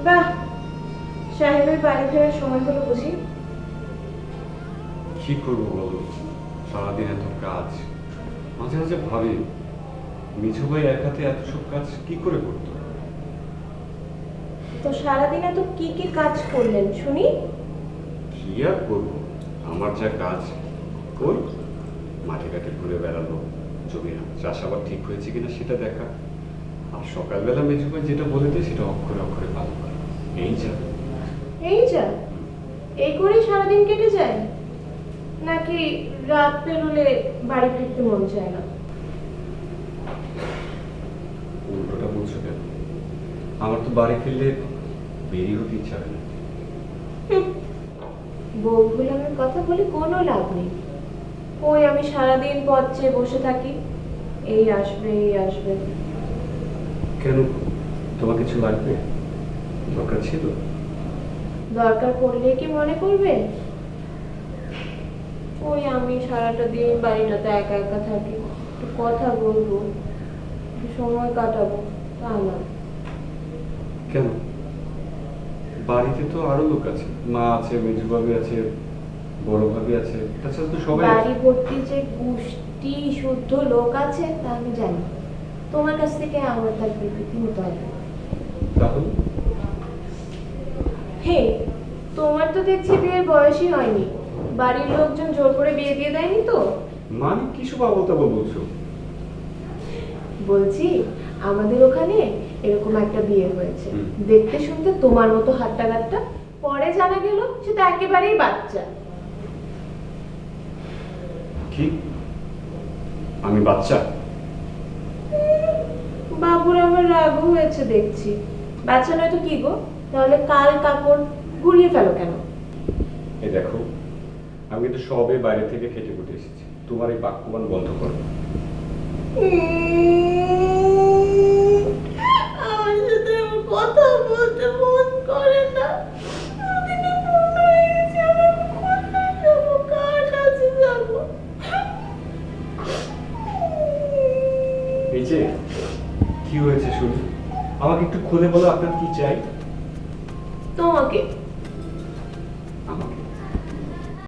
বাহ, সাহেবের বাড়ি ফেরার সময় হলো বুঝি? কি করবো বলো, সারাদিন এত কাজ। মাঝে মাঝে ভাবি মিঠু ভাই এক হাতে এত সব কাজ কি করে করতো। তো সারাদিন এত কি কি কাজ করলেন শুনি? কি আর করবো, আমার যা কাজ কই, মাঠে ঘাটে ঘুরে বেড়ালো, জমি চাষাবাদ ঠিক হয়েছে কিনা সেটা দেখা, আর সকালবেলা মিঠু ভাই যেটা বলে দেয় সেটা অক্ষরে অক্ষরে পালন করা। এই যা। এই যা, এই করেই সারাদিন কেটে যায়? নাকি রাত পেরোলে বাড়ি ফিরতে মন চায় না? উল্টোটা বলছো কেন? আমার তো বাড়ি ফিরলে বেরিয়ে হতে ইচ্ছা হয় না। বউ ভুলানোর কথা বলে কোনো লাভ নেই। ওই আমি সারাদিন পথ চেয়ে বসে থাকি, এই আসবে এই আসবে। কেন, তোমার কিছু লাগবে? দরকার ছিল? দরকার পড়লে কি মনে করবে? ওই আমি সারাটা দিন বাড়িটাতে একা একা থাকি, একটু কথা বলবো, একটু সময় কাটাবো, তা না। কেন, বাড়িতে তো আরো লোক আছে, মা আছে, মেজু ভাবি আছে, বড় ভাবি আছে, তাছাড়া তো সবাই আছে। বাড়ি ভর্তি যে গোষ্ঠী শুদ্ধ লোক আছে তা আমি জানি। তোমার কাছ থেকে আমার তার বিবৃতি হতে হবে। তাহলে হে, তোমার তো দেখছি বিয়ের বয়সই হয়নি। বাড়ির লোকজন জোর করে বিয়ে দিয়ে দেয়নি তো? মানে কি সব আবল তাবল বলছো? বলছি, আমাদের ওখানে এরকম একটা বিয়ে হয়েছে, হুম। দেখতে শুনতে তোমার মতো হাট্টা গাট্টা, পরে জানা গেল সেটা একেবারেই বাচ্চা। কি, আমি বাচ্চা? বাবুর আমার রাগ হয়েছে দেখছি। বাচ্চা নয় তো কি গো, তাহলে কাল কাপড় গুড়িয়ে ফেলো কেন? এই দেখো, আমি কিন্তু সবে বাইরে থেকে খেটে খুটে এসেছি, তোমার এই বাক্যবান বন্ধ করো। আমার সাথে আমার কথা বলতে মন করে না। দুদিনে পূর্ণ হয়ে গেছে, আমি কোথায় যাবো, কার কাছে যাবো? এই যে, কি হয়েছে শুনি, আমাকে একটু খুলে বলো, আপনার কি চাই? তোমাকে। আমাকে?